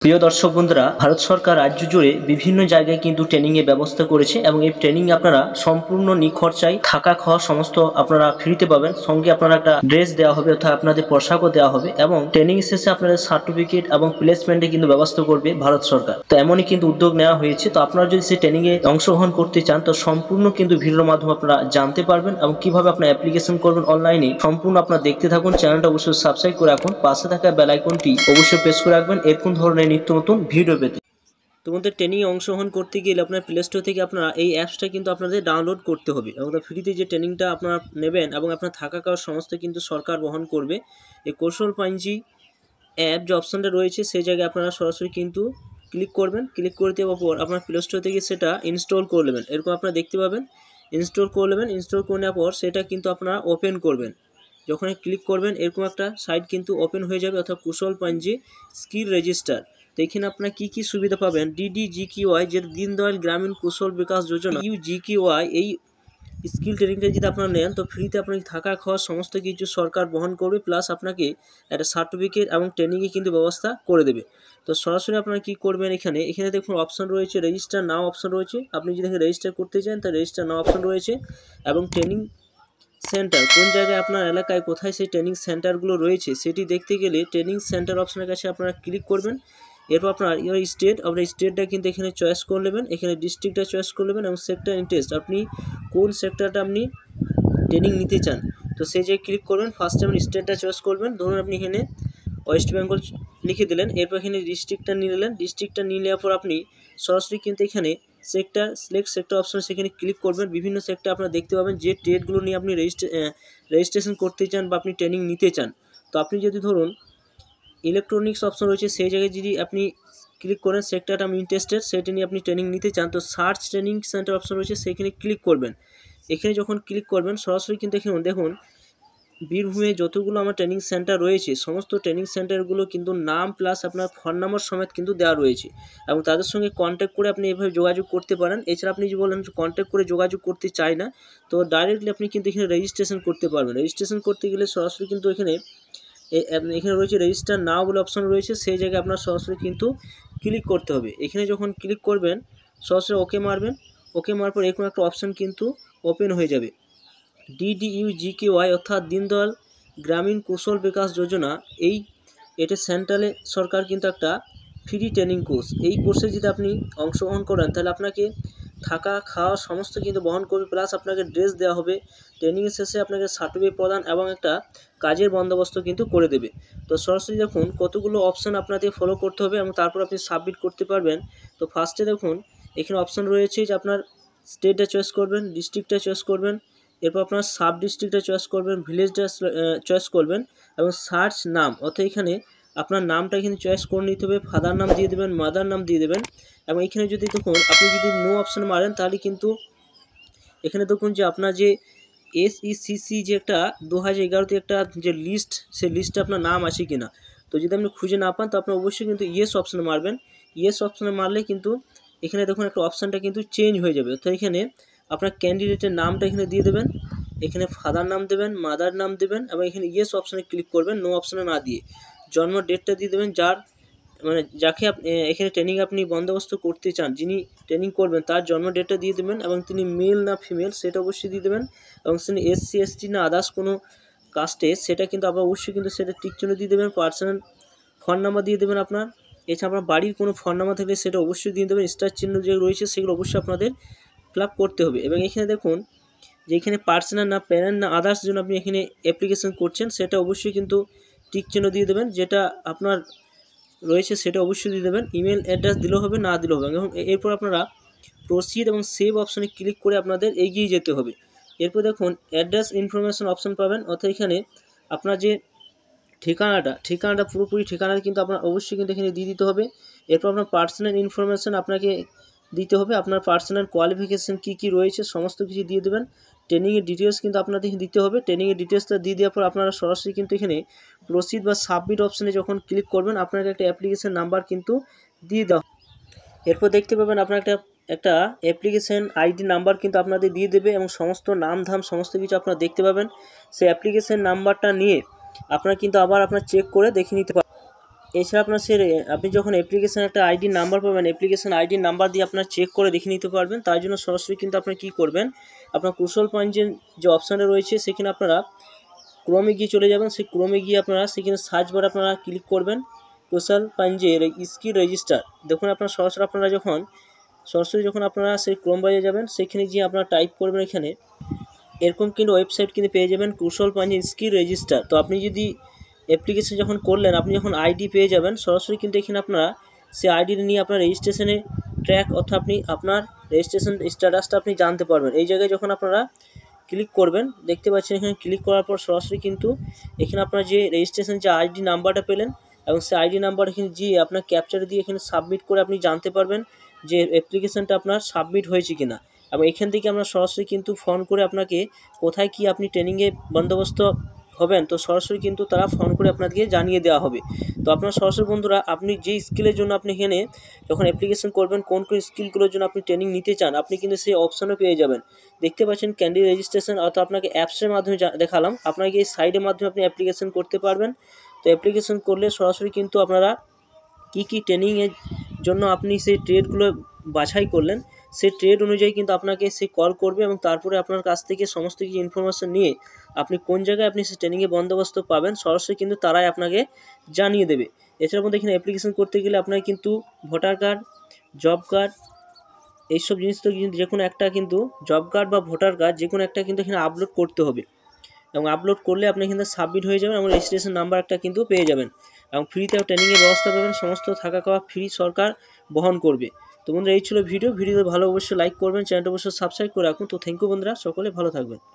প্রিয় দর্শক বন্ধুরা, ভারত সরকার রাজ্য জুড়ে বিভিন্ন জায়গায় কিন্তু ট্রেনিং এর ব্যবস্থা করেছে এবং এই ট্রেনিং আপনারা সম্পূর্ণ নিখরচায় থাকা খাওয়া সমস্ত আপনারা ফ্রিতে পাবেন। সঙ্গে আপনারা একটা ড্রেস দেওয়া হবে, অর্থাৎ আপনাদের পোশাকও দেওয়া হবে এবং ট্রেনিং শেষে আপনাদের সার্টিফিকেট এবং প্লেসমেন্টে কিন্তু ব্যবস্থা করবে ভারত সরকার। তো এমনই কিন্তু উদ্যোগ নেওয়া হয়েছে। তো আপনারা যদি সেই ট্রেনিং এ অংশগ্রহণ করতে চান তো সম্পূর্ণ কিন্তু ভিডিওর মাধ্যমে আপনারা জানতে পারবেন এবং কিভাবে আপনার অ্যাপ্লিকেশন করবেন অনলাইনে সম্পূর্ণ আপনারা দেখতে থাকুন। চ্যানেলটা অবশ্যই সাবস্ক্রাইব করে রাখুন, পাশে থাকা বেল আইকনটি অবশ্যই প্রেস করে রাখবেন এরকম ধরনের নিত্য নতুন ভিডিও পেতে। তোমাদের ট্রেনিংয়ে অংশগ্রহণ করতে গেলে আপনার প্লে স্টোর থেকে আপনারা এই অ্যাপসটা কিন্তু আপনাদের ডাউনলোড করতে হবে এবং ফ্রিতে যে ট্রেনিংটা আপনারা নেবেন এবং আপনার থাকা খাওয়ার সমস্ত কিন্তু সরকার বহন করবে। এই কৌশল পাঞ্জি অ্যাপ যে অপশানটা রয়েছে সেই জায়গায় আপনারা সরাসরি কিন্তু ক্লিক করবেন। ক্লিক করে দেওয়ার পর আপনার প্লে স্টোর থেকে সেটা ইনস্টল করে নেবেন। এরকম আপনারা দেখতে পাবেন, ইনস্টল করে নেবেন। ইনস্টল করে নেওয়ার পর সেটা কিন্তু আপনারা ওপেন করবেন। যখন ক্লিক করবেন এরকম একটা সাইট কিন্তু ওপেন হয়ে যাবে, অর্থাৎ কুশল পাঞ্জি স্কিল রেজিস্টার। তো এখানে আপনারা কী সুবিধা পাবেন, DDGQY যে দীনদয়াল গ্রামীণ কৌশল বিকাশ যোজনা UGQY এই স্কিল ট্রেনিংটা যদি আপনারা নেন তো ফ্রিতে আপনাকে থাকা খাওয়া সমস্ত কিছু সরকার বহন করবে, প্লাস আপনাকে একটা সার্টিফিকেট এবং ট্রেনিংয়ে কিন্তু ব্যবস্থা করে দেবে। তো সরাসরি আপনারা কী করবেন, এখানে দেখুন অপশান রয়েছে রেজিস্টার নাও অপশান রয়েছে। আপনি যদি রেজিস্টার করতে চান তাহলে রেজিস্টার নাও অপশান রয়েছে এবং ট্রেনিং সেন্টার কোন জায়গায় আপনার এলাকায় কোথায় সেই ট্রেনিং সেন্টারগুলো রয়েছে সেটি দেখতে গেলে ট্রেনিং সেন্টার অপশানের কাছে আপনারা ক্লিক করবেন। এরপর আপনার আপনার স্টেটটা কিন্তু এখানে চয়েস করে নেবেন, এখানে ডিস্ট্রিক্টটা চয়েস করে নেবেন এবং সেক্টর ইন্টারেস্ট আপনি কোন সেক্টরটা আপনি ট্রেনিং নিতে চান তো সেই জায়গায় ক্লিক করবেন। ফার্স্টে আপনি স্টেটটা চয়েস করবেন, ধরুন আপনি এখানে ওয়েস্ট বেঙ্গল লিখে দিলেন। এরপর এখানে ডিস্ট্রিক্টটা নিয়ে নিলেন। ডিস্ট্রিক্টটা নিয়ে নেওয়ার পর আপনি সরাসরি কিন্তু এখানে সিলেক্ট সেক্টর অপশন সেখানে ক্লিক করবেন। বিভিন্ন সেক্টর আপনারা দেখতে পাবেন যে ট্রেডগুলো নিয়ে আপনি রেজিস্ট্রেশন করতে চান বা আপনি ট্রেনিং নিতে চান। তো আপনি যদি ধরুন ইলেকট্রনিক্স অপশন রয়েছে সেই জায়গায় যদি আপনি ক্লিক করেন সেক্টরটা আমি ইন্টারেস্টেড সেটা নিয়ে আপনি ট্রেনিং নিতে চান তো সার্চ ট্রেনিং সেন্টার অপশন রয়েছে সেখানে ক্লিক করবেন। এখানে যখন ক্লিক করবেন সরাসরি কিন্তু এখানে দেখুন বীরভূমে যতগুলো আমার ট্রেনিং সেন্টার রয়েছে সমস্ত ট্রেনিং সেন্টারগুলো কিন্তু নাম প্লাস আপনার ফোন নাম্বার সমেত কিন্তু দেওয়া রয়েছে এবং তাদের সঙ্গে কন্ট্যাক্ট করে আপনি এভাবে যোগাযোগ করতে পারেন। এছাড়া আপনি যদি বলেন কন্ট্যাক্ট করে যোগাযোগ করতে চাই না তো ডাইরেক্টলি আপনি কিন্তু এখানে রেজিস্ট্রেশন করতে পারবেন। রেজিস্ট্রেশন করতে গেলে সরাসরি কিন্তু এখানে রয়েছে রেজিস্টার নাও বলে অপশন রয়েছে, সেই জায়গায় আপনার সরাসরি কিন্তু ক্লিক করতে হবে। এখানে যখন ক্লিক করবেন সরাসরি ওকে মারবেন। ওকে মারার পর এরকম একটা অপশান কিন্তু ওপেন হয়ে যাবে, DDUGQY অর্থাৎ দীনদয়াল গ্রামীণ কৌশল বিকাশ যোজনা। এটা সেন্ট্রাল সরকার কিন্তু একটা ফ্রি ট্রেনিং কোর্স। এই কোর্সে যদি আপনি অংশগ্রহণ করেন তাহলে আপনাকে থাকা খাওয়া সমস্ত কিন্তু বহন করবে, প্লাস আপনাকে ড্রেস দেওয়া হবে। ট্রেনিংয়ের শেষে আপনাকে সার্টিফিকেট প্রদান এবং একটা কাজের বন্দোবস্ত কিন্তু করে দেবে। তো সরাসরি দেখুন কতগুলো অপশান আপনাদের ফলো করতে হবে এবং তারপর আপনি সাবমিট করতে পারবেন। তো ফার্স্টে দেখুন এখানে অপশান রয়েছে যে আপনার স্টেটটা চয়েস করবেন, ডিস্ট্রিক্টটা চয়েস করবেন, এরপর আপনার সাব ডিস্ট্রিক্টটা চয়েস করবেন, ভিলেজটা চয়েস করবেন এবং সার্চ নাম অর্থাৎ এখানে আপনার নামটা এখানে চয়েস করে নিতে হবে। ফাদার নাম দিয়ে দেবেন, মাদার নাম দিয়ে দেবেন এবং এখানে যদি দেখুন আপনি যদি নো অপশান মারেন তাহলে কিন্তু এখানে দেখুন যে আপনার যে SECC যে একটা 2011তে একটা যে লিস্ট সেই লিস্টে আপনার নাম আছে কিনা। তো যদি আপনি খুঁজে না পান তো আপনি অবশ্যই কিন্তু ইয়েস অপশানে মারবেন। ইয়েস অপশানে মারলে কিন্তু এখানে দেখুন একটা অপশানটা কিন্তু চেঞ্জ হয়ে যাবে। তো এখানে আপনার ক্যান্ডিডেটের নামটা এখানে দিয়ে দেবেন, এখানে ফাদার নাম দেবেন, মাদার নাম দেবেন এবং এখানে ইয়েস অপশানে ক্লিক করবেন, নো অপশানে না দিয়ে। জন্ম ডেটটা দিয়ে দেবেন, যাকে এখানে ট্রেনিং আপনি বন্দোবস্ত করতে চান, যিনি ট্রেনিং করবেন তার জন্ম ডেটটা দিয়ে দেবেন এবং তিনি মেল না ফিমেল সেটা অবশ্যই দিয়ে দেবেন এবং তিনি SC ST না আদার্স কোনো কাস্টে সেটা কিন্তু আপনার অবশ্যই কিন্তু সেটা টিকচিহ্ন দিয়ে দেবেন। পার্সোনাল ফোন নাম্বার দিয়ে দেবেন আপনার। এছাড়া আপনার বাড়ির কোনো ফোন নাম্বার থাকলে সেটা অবশ্যই দিয়ে দেবেন। স্টার চিহ্ন যে রয়েছে সেগুলো অবশ্যই আপনাদের ফিল আপ করতে হবে এবং এখানে দেখুন যে এখানে পার্সোনাল না প্যারেন্ট না আদার্স জন্য আপনি এখানে অ্যাপ্লিকেশন করছেন সেটা অবশ্যই কিন্তু টিক চিহ্ন দিয়ে দেবেন, যেটা আপনার রয়েছে সেটা অবশ্যই দিয়ে দেবেন। ইমেল অ্যাড্রেস দিলেও হবে না দিলেও হবে এবং এরপর আপনারা প্রসিড এবং সেভ অপশানে ক্লিক করে আপনাদের এগিয়ে যেতে হবে। এরপর দেখুন অ্যাড্রেস ইনফরমেশন অপশান পাবেন, অর্থাৎ এখানে আপনার যে ঠিকানাটা পুরোপুরি ঠিকানাটা কিন্তু আপনার অবশ্যই কিন্তু এখানে দিয়ে দিতে হবে। এরপর আপনার পার্সোনাল ইনফরমেশান আপনাকে দিতে হবে, আপনার পার্সোনাল কোয়ালিফিকেশান কী রয়েছে সমস্ত কিছু দিয়ে দেবেন। ট্রেনিংয়ের ডিটেলস কিন্তু আপনাদের দিতে হবে। ট্রেনিংয়ের ডিটেলসটা দিয়ে দেওয়ার পর আপনারা সরাসরি কিন্তু এখানে প্রসিড বা সাবমিট অপশানে যখন ক্লিক করবেন আপনাকে একটা অ্যাপ্লিকেশান নাম্বার কিন্তু দিয়ে দেওয়া। এরপর দেখতে পাবেন আপনার একটা অ্যাপ্লিকেশান ID নাম্বার কিন্তু আপনাদের দিয়ে দেবে এবং সমস্ত নাম ধাম সমস্ত কিছু আপনারা দেখতে পাবেন। সেই অ্যাপ্লিকেশান নাম্বারটা নিয়ে আপনারা কিন্তু আবার আপনার চেক করে দেখে নিতে পারবেন। এছাড়া আপনার আপনি যখন অ্যাপ্লিকেশন একটা আইডি নাম্বার পাবেন, অ্যাপ্লিকেশন আইডি নাম্বার দিয়ে আপনার চেক করে দেখে নিতে পারবেন। তার জন্য সরাসরি কিন্তু আপনার কী করবেন, আপনার কুশল পয়েন্টের যে অপশানটা রয়েছে সেখানে আপনারা ক্রোমে গিয়ে চলে যাবেন। সেই ক্রোমে গিয়ে আপনারা সেখানে সার্চ বারে আপনারা ক্লিক করবেন কুশল পাঞ্জের স্কিল রেজিস্টার। দেখুন আপনারা সরাসরি যখন আপনারা সেই ক্রোম বাজে যাবেন, সেখানে গিয়ে আপনারা টাইপ করবেন, এখানে এরকম কিন্তু ওয়েবসাইট কিন্তু পেয়ে যাবেন কুশল পাঞ্জের স্কিল রেজিস্টার। তো আপনি যদি অ্যাপ্লিকেশন যখন করলেন, আপনি যখন আইডি পেয়ে যাবেন, সরাসরি কিন্তু এখানে আপনারা সেই আইডি নিয়ে আপনার রেজিস্ট্রেশনে ট্র্যাক অর্থাৎ আপনি আপনার রেজিস্ট্রেশন স্ট্যাটাসটা আপনি জানতে পারবেন। এই জায়গায় যখন আপনারা ক্লিক করবেন, দেখতে পাচ্ছেন এখানে ক্লিক করার পর সরাসরি কিন্তু এখানে আপনার যে রেজিস্ট্রেশন যে আইডি নাম্বারটা পেলেন এবং সেই আইডি নাম্বার এখানে গিয়ে আপনার ক্যাপচার দিয়ে এখানে সাবমিট করে আপনি জানতে পারবেন যে অ্যাপ্লিকেশনটা আপনার সাবমিট হয়েছে কিনা। এবং এখান থেকে আমরা সরাসরি কিন্তু ফোন করে আপনাকে কোথায় কি আপনি ট্রেনিংয়ে বন্দোবস্ত হবেন, তো সরাসরি কিন্তু তারা ফোন করে আপনাদেরকে জানিয়ে দেওয়া হবে। তো আপনার সরাসরি বন্ধুরা, আপনি যেই স্কিলের জন্য আপনি এখানে যখন অ্যাপ্লিকেশন করবেন, কোন কোন স্কিলগুলোর জন্য আপনি ট্রেনিং নিতে চান, আপনি কিন্তু সেই অপশানও পেয়ে যাবেন। দেখতে পাচ্ছেন ক্যান্ডি রেজিস্ট্রেশন, অর্থাৎ আপনাকে অ্যাপসের মাধ্যমে দেখালাম, আপনাকে এই সাইডের মাধ্যমে আপনি অ্যাপ্লিকেশন করতে পারবেন। তো অ্যাপ্লিকেশন করলে সরাসরি কিন্তু আপনারা কী ট্রেনিংয়ের জন্য আপনি সেই ট্রেডগুলো বাছাই করলেন, সেই ট্রেড অনুযায়ী কিন্তু আপনাকে সে কল করবে এবং তারপরে আপনার কাছ থেকে সমস্ত কিছু ইনফরমেশান নিয়ে আপনি কোন জায়গায় আপনি সেই ট্রেনিংয়ে বন্দোবস্ত পাবেন, সরাসরি কিন্তু তারাই আপনাকে জানিয়ে দেবে। এছাড়াও মধ্যে এখানে অ্যাপ্লিকেশন করতে গেলে আপনাকে কিন্তু ভোটার কার্ড, জব কার্ড, এইসব জিনিস তো কিন্তু যে কোনো একটা কিন্তু জব কার্ড বা ভোটার কার্ড যে কোনো একটা কিন্তু এখানে আপলোড করতে হবে। এবং আপলোড করলে আপনি কিন্তু সাবমিট হয়ে যাবেন এবং রেজিস্ট্রেশন নাম্বার একটা কিন্তু পেয়ে যাবেন এবং ফ্রিতে ট্রেনিংয়ের ব্যবস্থা পাবেন। সমস্ত থাকা খাওয়া ফ্রি সরকার বহন করবে। তো বন্ধুরা, এই ছিল ভিডিও ভালো অবশ্যই লাইক করবেন, চ্যানেলটা অবশ্যই সাবস্ক্রাইব করে রাখুন। তো থ্যাংক ইউ বন্ধুরা, সকলে ভালো থাকবেন।